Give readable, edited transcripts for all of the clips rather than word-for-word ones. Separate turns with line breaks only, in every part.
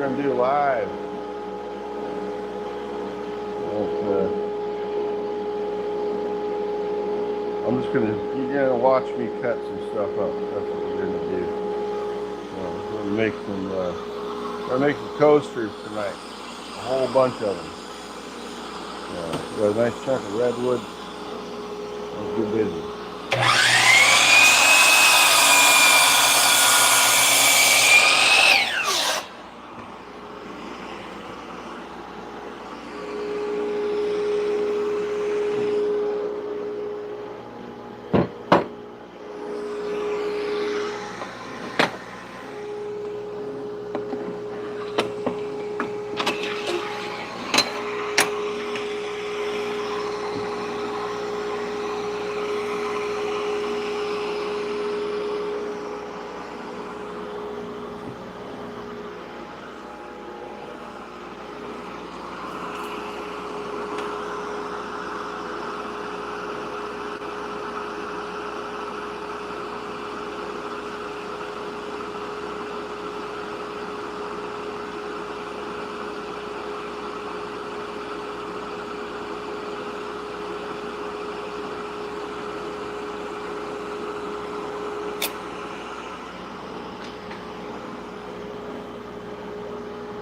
going to do live. But, I'm just going to, you're going to watch me cut some stuff up. That's what we're going to do. We're going to make some coasters tonight. A whole bunch of them. Got a nice chunk of redwood. Let's get busy.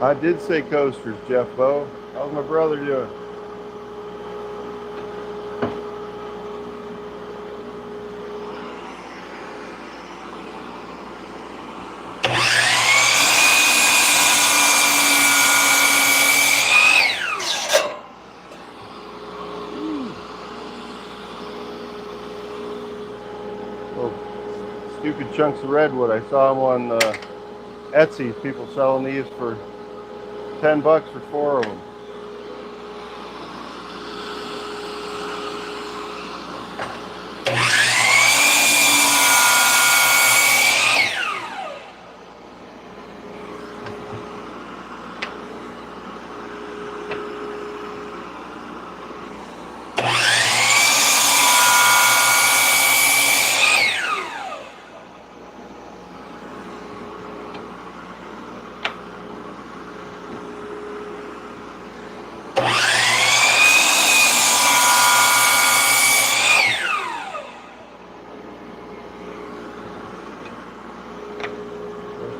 I did say coasters, Jeff Boe. How's my brother doing? Oh, stupid chunks of redwood. I saw them on Etsy. People selling these for $10 for 4 of them.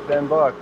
$10.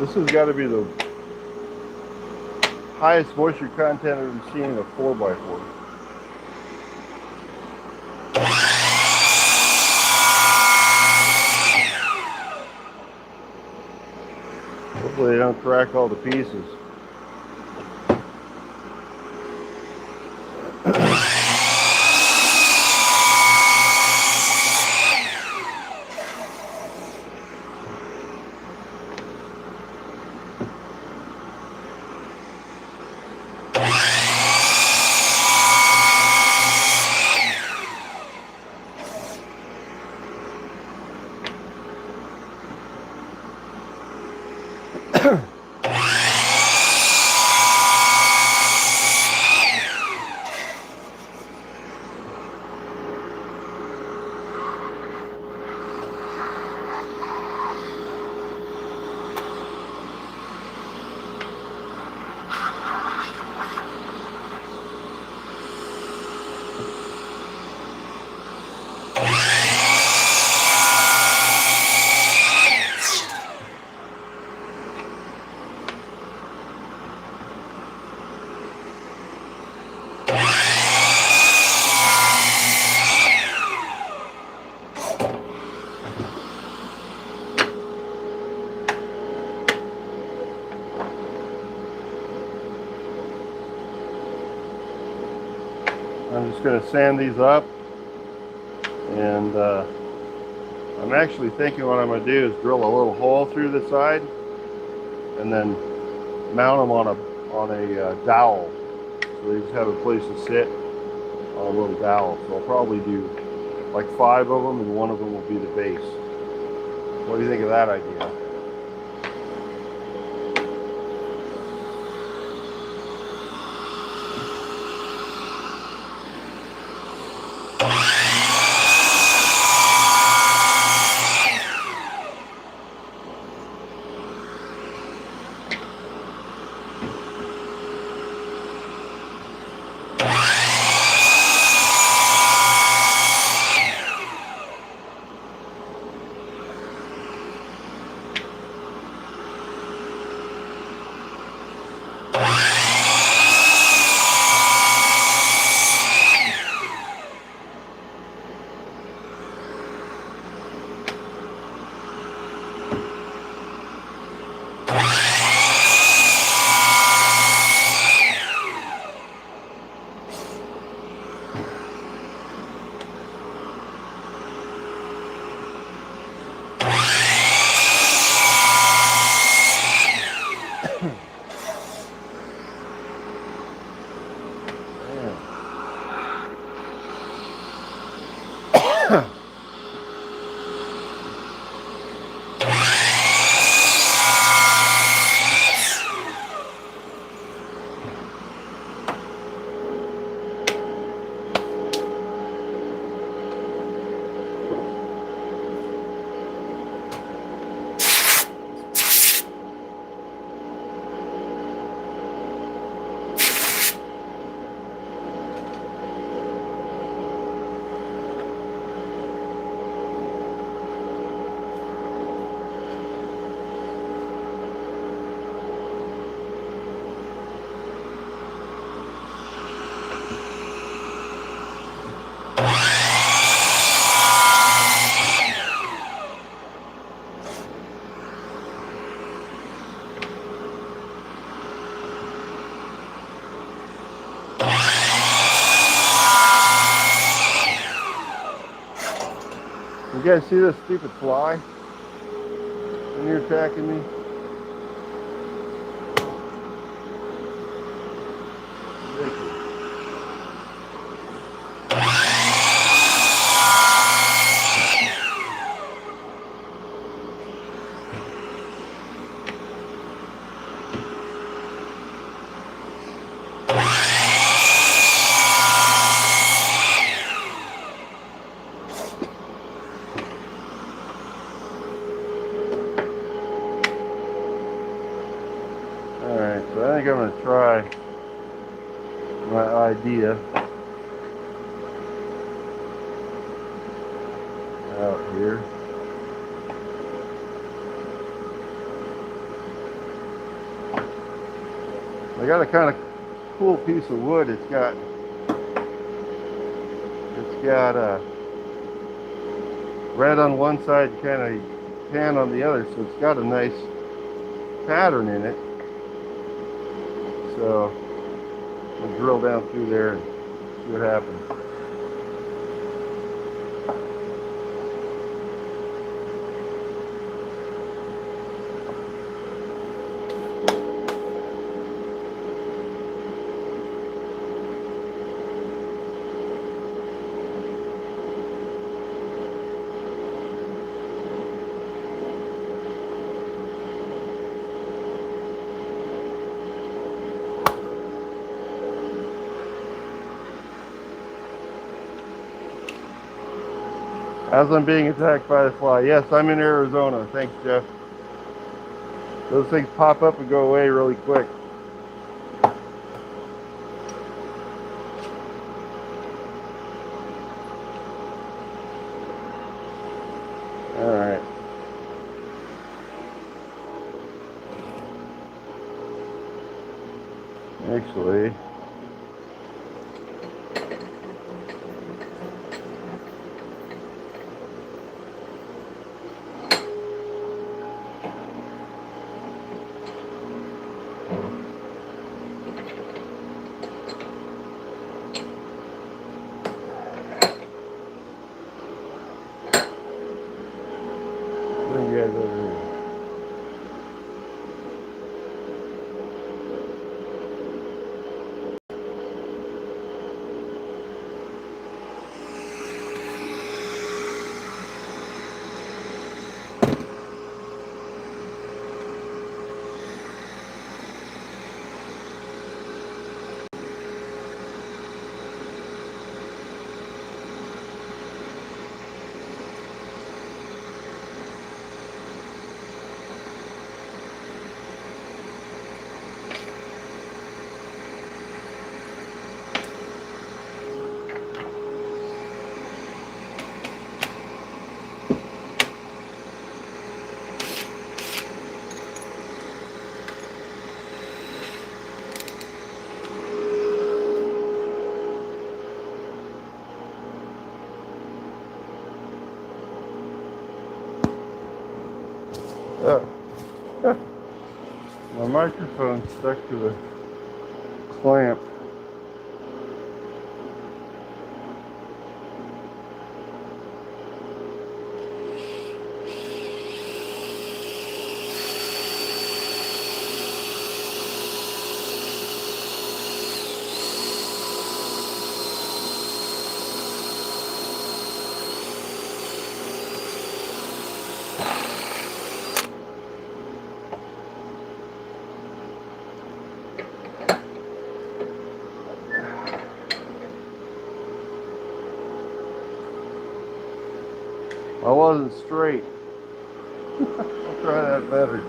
This has got to be the highest moisture content I've seen in a 4x4. Hopefully they don't crack all the pieces. I'm just going to sand these up, and I'm actually thinking what I'm going to do is drill a little hole through the side and then mount them on a dowel, so they just have a place to sit on a little dowel. So I'll probably do like 5 of them, and one of them will be the base. What do you think of that idea? You guys see this stupid fly? And you're attacking me? Ridiculous. Alright, so I think I'm going to try my idea out here. I got a kind of cool piece of wood. It's got red on one side, kind of tan on the other, so it's got a nice pattern in it. So I'll drill down through there and see what happens. As I'm being attacked by the fly. Yes, I'm in Arizona. Thanks, Jeff. Those things pop up and go away really quick. All right. Actually, bring you guys over here. My microphone's stuck to the clamp. I wasn't straight. I'll try that better.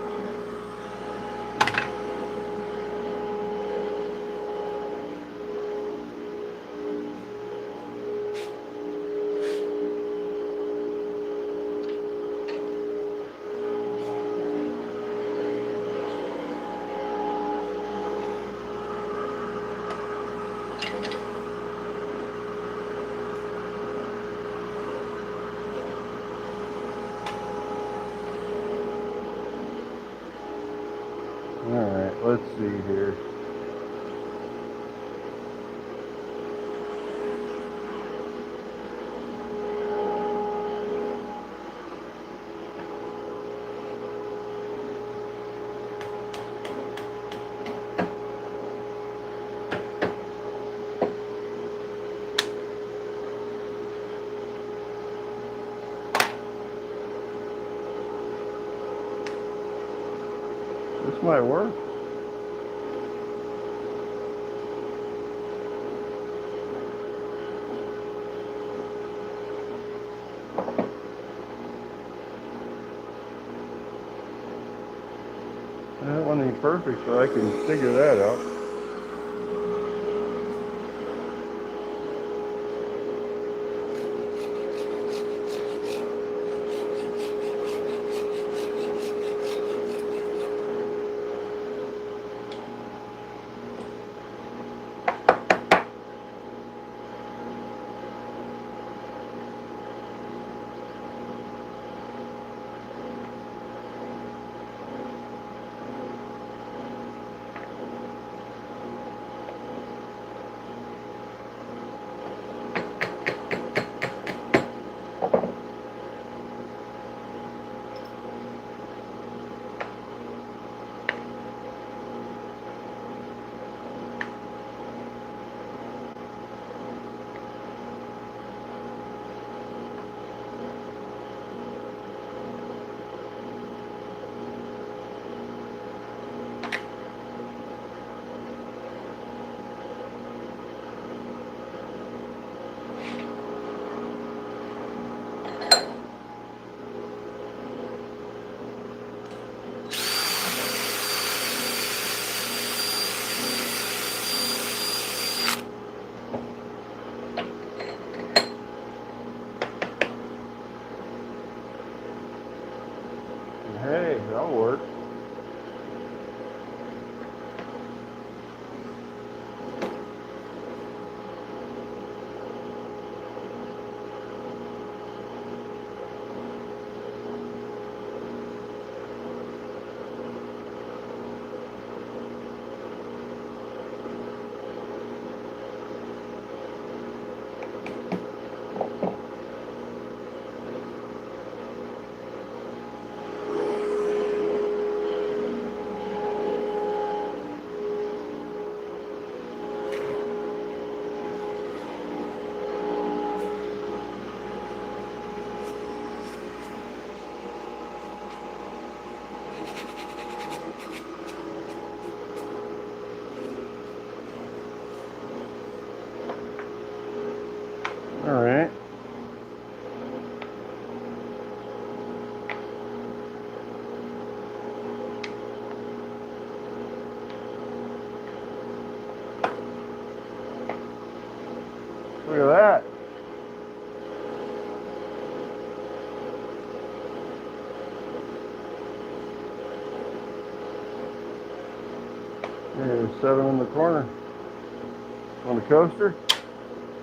All right, let's see here. This might work. That one ain't perfect, but I can figure that out. That'll work. All right. Look at that. There's 7 in the corner. On the coaster?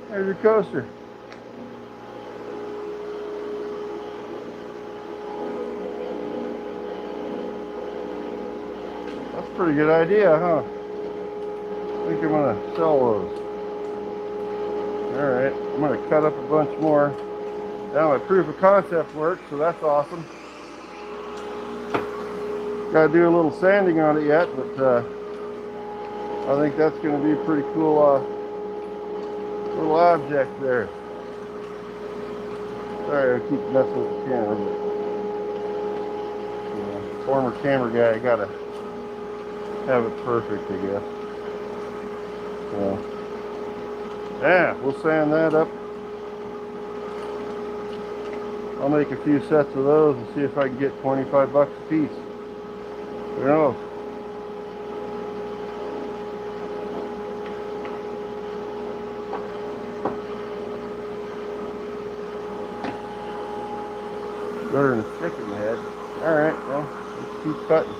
There's your coaster. That's a pretty good idea, huh? I think I'm gonna sell those. Alright, I'm gonna cut up a bunch more. Now my proof of concept works, so that's awesome. Gotta do a little sanding on it yet, but I think that's gonna be a pretty cool little object there. Sorry, I keep messing with the camera, but former camera guy, I gotta have it perfect, I guess. So, yeah, we'll sand that up. I'll make a few sets of those and see if I can get 25 bucks a piece. Who knows? Better than a stick in the head. Alright, well, let's keep cutting.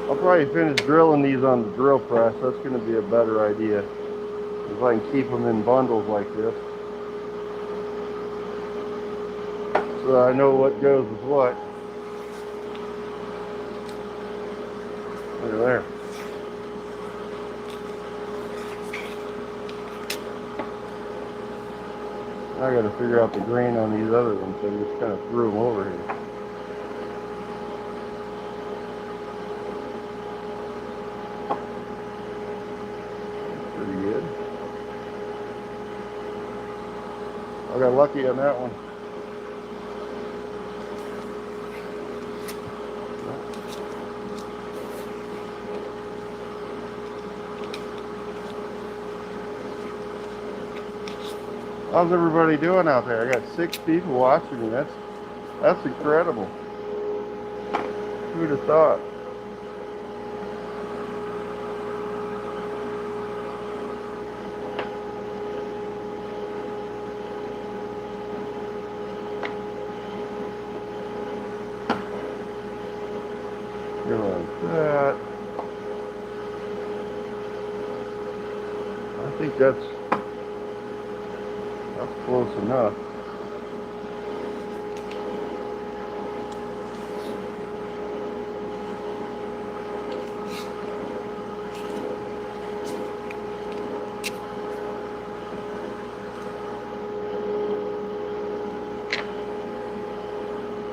I'll probably finish drilling these on the drill press. That's going to be a better idea. If I can keep them in bundles like this. So I know what goes with what. Look at there. I got to figure out the grain on these other ones. I just kind of threw them over here. I got lucky on that one. How's everybody doing out there? I got 6 people watching me. That's incredible. Who'd have thought? Like that. I think that's close enough.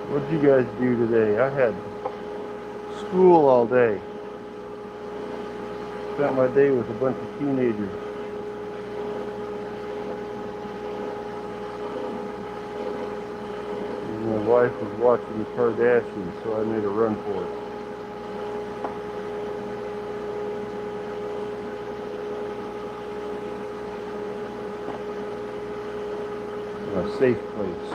What'd you guys do today? I had school all day. Spent my day with a bunch of teenagers. And my wife was watching the Kardashians, so I made a run for it. In a safe place.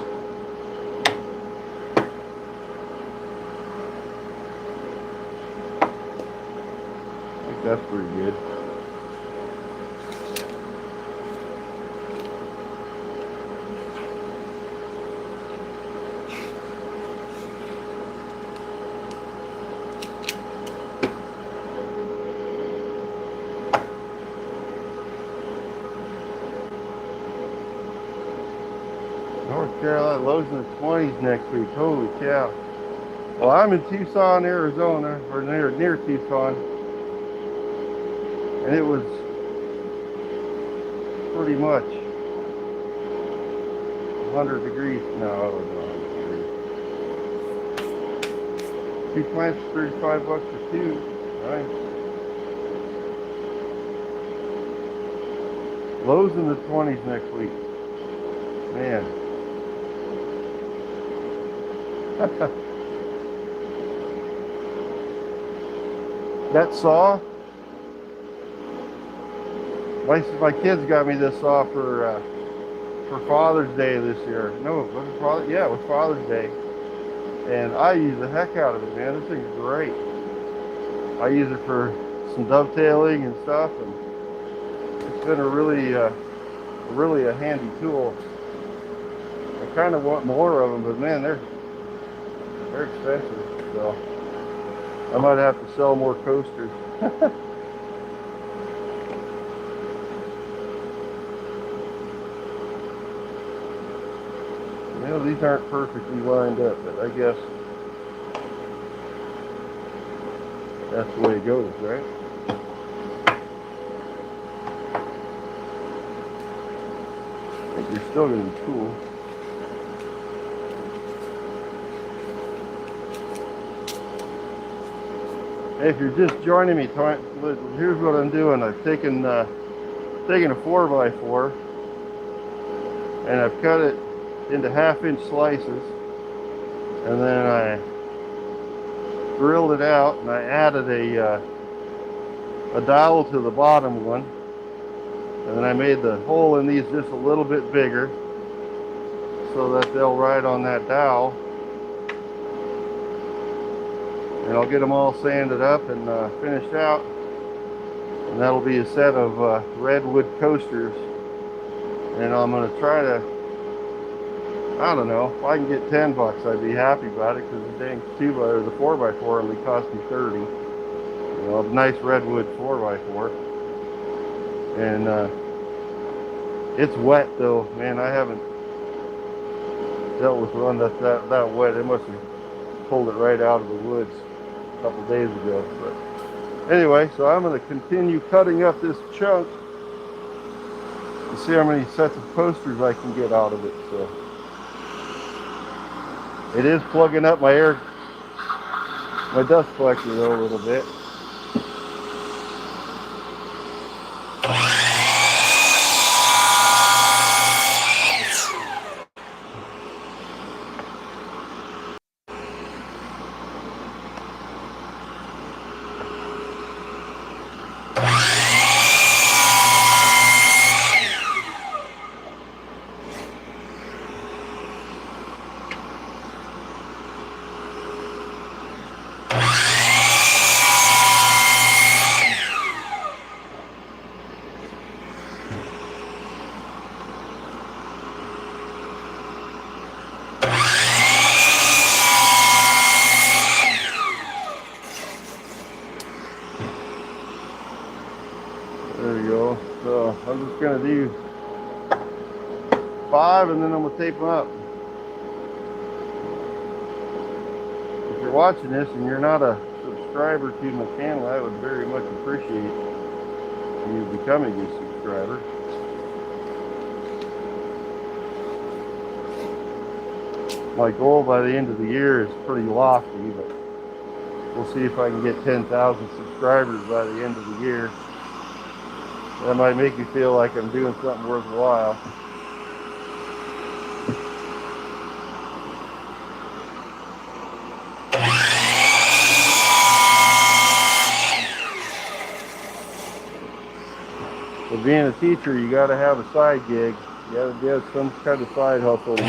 I think that's pretty good. North Carolina, lows in the 20s next week. Holy cow. Well, I'm in Tucson, Arizona, or near Tucson. And it was pretty much 100 degrees. No, it wasn't 100 degrees. 2 plants, $35 for 2. Nice. Lows in the 20s next week. Man. That saw, my kids got me this saw for Father's Day this year. No, it wasn't Father's, yeah, it was Father's Day. And I use the heck out of it, man. This thing's great. I use it for some dovetailing and stuff, and it's been a really a handy tool. I kind of want more of them, but man, they're expensive, so I might have to sell more coasters. You know, these aren't perfectly lined up, but I guess that's the way it goes, right? I think you're still going to be cool. Hey, if you're just joining me, here's what I'm doing. I've taken a 4x4 and I've cut it into 1/2-inch slices, and then I drilled it out and I added a dowel to the bottom one, and then I made the hole in these just a little bit bigger so that they'll ride on that dowel. And I'll get them all sanded up and finished out, and that'll be a set of redwood coasters. And I'm going to try to, I don't know, if I can get $10, I'd be happy about it, because the dang the 4x4 only cost me 30. You know, a nice redwood 4x4. And it's wet though, man. I haven't dealt with one that's that wet. It must have pulled it right out of the woods a couple days ago. But anyway, so I'm going to continue cutting up this chunk to see how many sets of coasters I can get out of it. So it is plugging up my dust collector though a little bit. There you go. So I'm just going to do 5 and then I'm going to tape them up. If you're watching this and you're not a subscriber to my channel, I would very much appreciate you becoming a subscriber. My goal by the end of the year is pretty lofty, but we'll see if I can get 10,000 subscribers by the end of the year. That might make me feel like I'm doing something worthwhile. But being a teacher, you got to have a side gig. You got to get some kind of side hustle to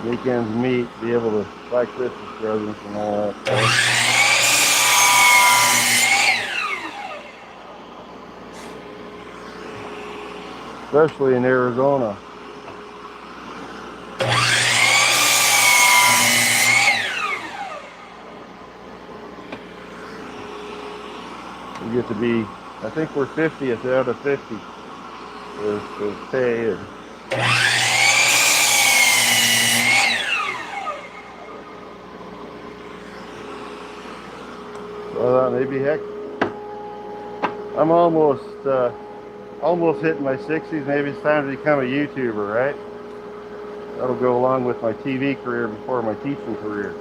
make ends meet, be able to buy Christmas presents and all that stuff. Especially in Arizona. We get to be, I think we're 50th out of 50 with pay. And so I thought maybe, heck, I'm almost hitting my 60s. Maybe it's time to become a YouTuber, right? That'll go along with my TV career before my teaching career.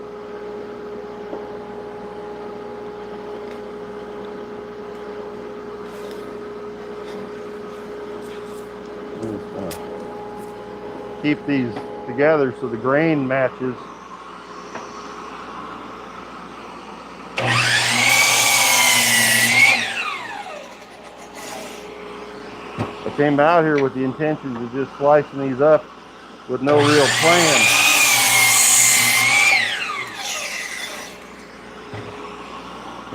Keep these together so the grain matches. I came out here with the intention of just slicing these up with no real plan.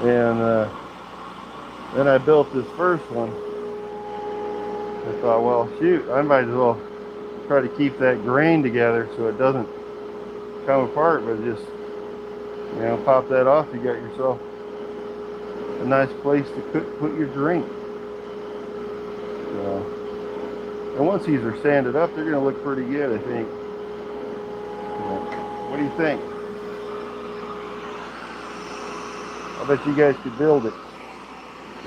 And then I built this first one. I thought, well, shoot, I might as well try to keep that grain together so it doesn't come apart, but just, you know, pop that off, you got yourself a nice place to put your drink. So, and once these are sanded up, they're going to look pretty good, I think. What do you think? I bet you guys could build it.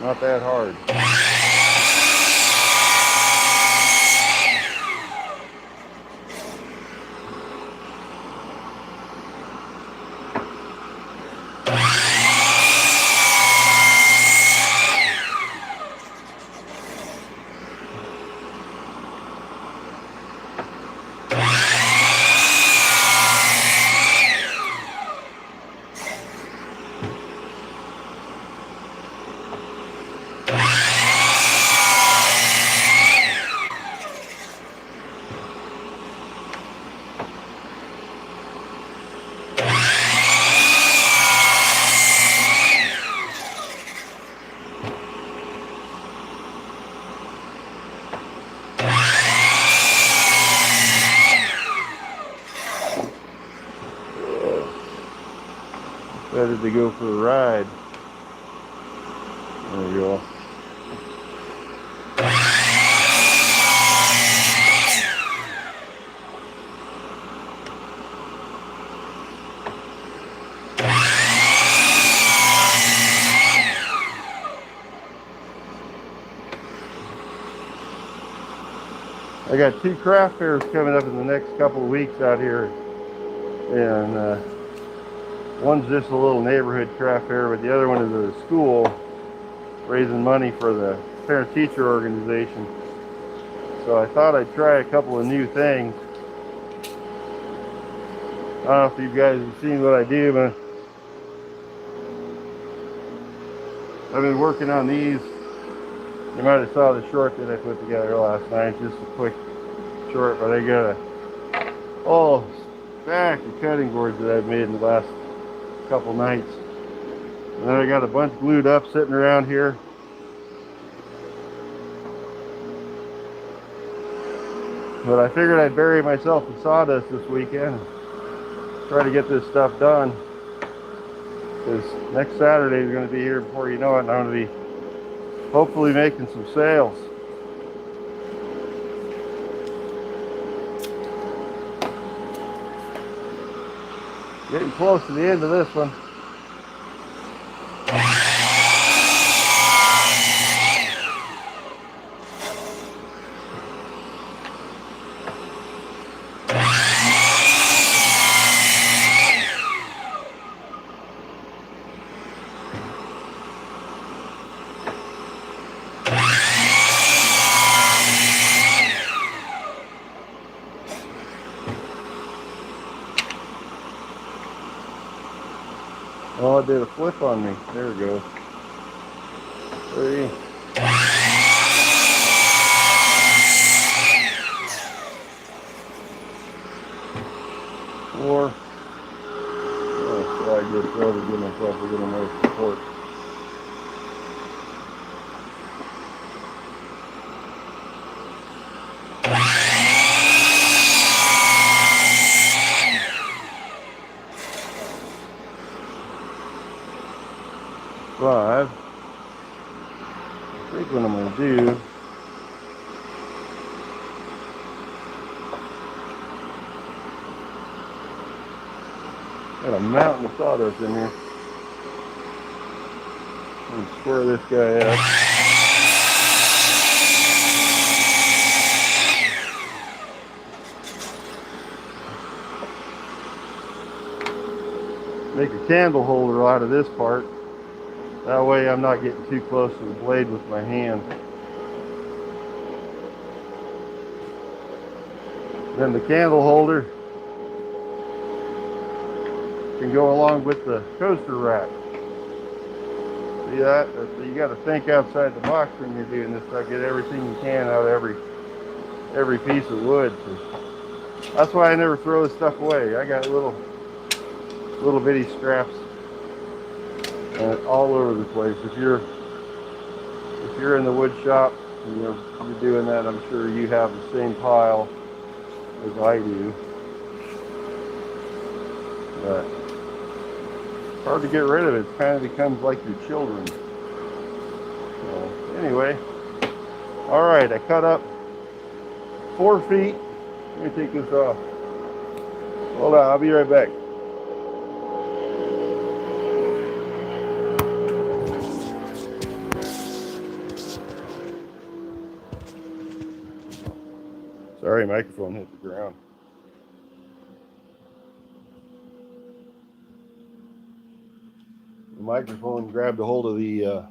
Not that hard. Ready to go for a ride. There we go. I got 2 craft fairs coming up in the next couple of weeks out here, and one's just a little neighborhood craft fair, but the other one is at a school raising money for the parent-teacher organization. So I thought I'd try a couple of new things. I don't know if you guys have seen what I do, but I've been working on these. You might have saw the short that I put together last night, just a quick short, but I got a whole stack of cutting boards that I've made in the last couple nights. And then I got a bunch glued up sitting around here. But I figured I'd bury myself in sawdust this weekend and try to get this stuff done, because next Saturday is going to be here before you know it, and I'm going to be hopefully making some sales. Getting close to the end of this one. it did a flip on me. There we go. 3. 4. Oh, slide this over, give myself a little more support. 5. I think what I'm going to do, got a mountain of sawdust in here. I'm going to square this guy up. Make a candle holder out of this part. That way I'm not getting too close to the blade with my hand. Then the candle holder can go along with the coaster rack. See that? You got to think outside the box when you're doing this. I get everything you can out of every piece of wood. So that's why I never throw this stuff away. I got little bitty scraps all over the place. If you're in the wood shop, you're doing that, I'm sure you have the same pile as I do. But it's hard to get rid of it. It kind of becomes like your children. So anyway, all right, I cut up 4 feet. Let me take this off. Hold on, I'll be right back. Sorry, microphone hit the ground. The microphone grabbed a hold of the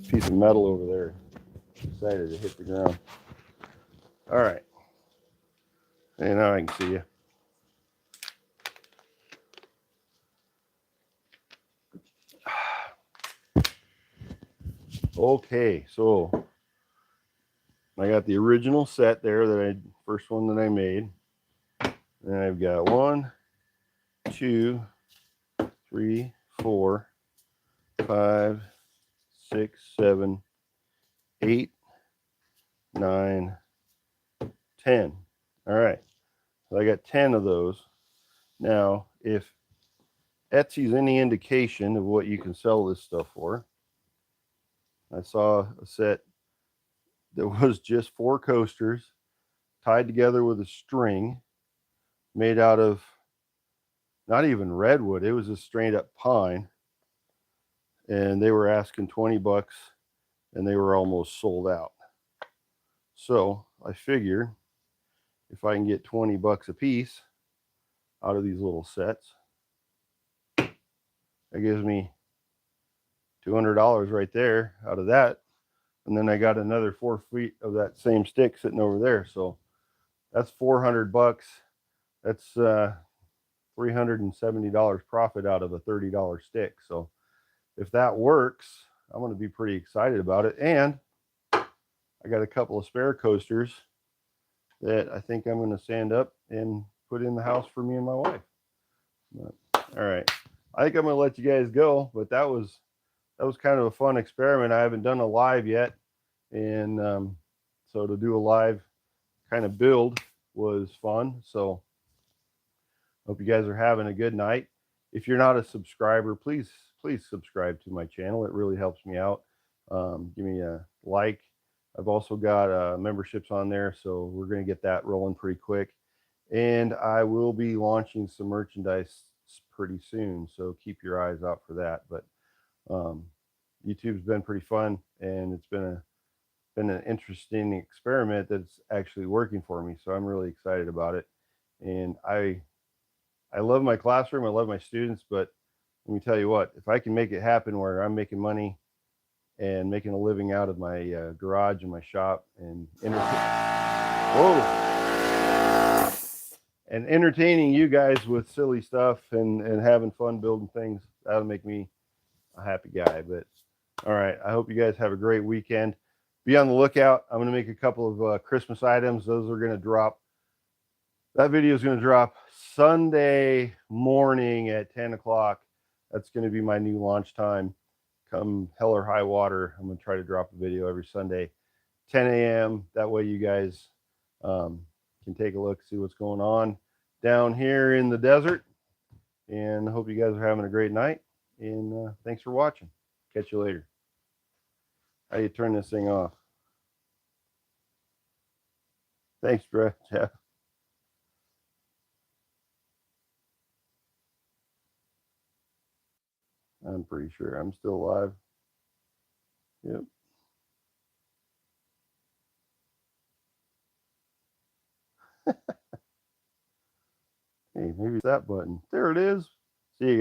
piece of metal over there. Decided to hit the ground. All right. And now I can see you. Okay, so I got the original set there, first one that I made. And I've got 1, 2, 3, 4, 5, 6, 7, 8, 9, 10. All right, so I got 10 of those. Now, if Etsy's any indication of what you can sell this stuff for, I saw a set that was just 4 coasters tied together with a string made out of not even redwood. It was a straight up pine. And they were asking 20 bucks and they were almost sold out. So I figured if I can get 20 bucks a piece out of these little sets, that gives me $200 right there out of that. And then I got another 4 feet of that same stick sitting over there. So that's 400 bucks. That's $370 profit out of a $30 stick. So if that works, I'm going to be pretty excited about it. And I got a couple of spare coasters that I think I'm going to sand up and put in the house for me and my wife. But, all right, I think I'm going to let you guys go, but that was kind of a fun experiment. I haven't done a live yet, and so to do a live kind of build was fun. So hope you guys are having a good night. If you're not a subscriber, please subscribe to my channel. It really helps me out. Give me a like. I've also got memberships on there, so we're going to get that rolling pretty quick. And I will be launching some merchandise pretty soon, so keep your eyes out for that. But YouTube's been pretty fun, and it's been an interesting experiment that's actually working for me. So I'm really excited about it. And I love my classroom. I love my students, but let me tell you what, if I can make it happen where I'm making money and making a living out of my garage and my shop and whoa, and entertaining you guys with silly stuff and having fun building things. That'll make me a happy guy. But all right, I hope you guys have a great weekend. Be on the lookout. I'm going to make a couple of Christmas items. Those are going to drop. That video is going to drop Sunday morning at 10 o'clock. That's going to be my new launch time. Come hell or high water, I'm going to try to drop a video every Sunday, 10 a.m. That way you guys can take a look, see what's going on down here in the desert. And I hope you guys are having a great night. And thanks for watching. Catch you later. How do you turn this thing off? Thanks, Jeff. I'm pretty sure I'm still alive. Yep. Hey, maybe it's that button. There it is.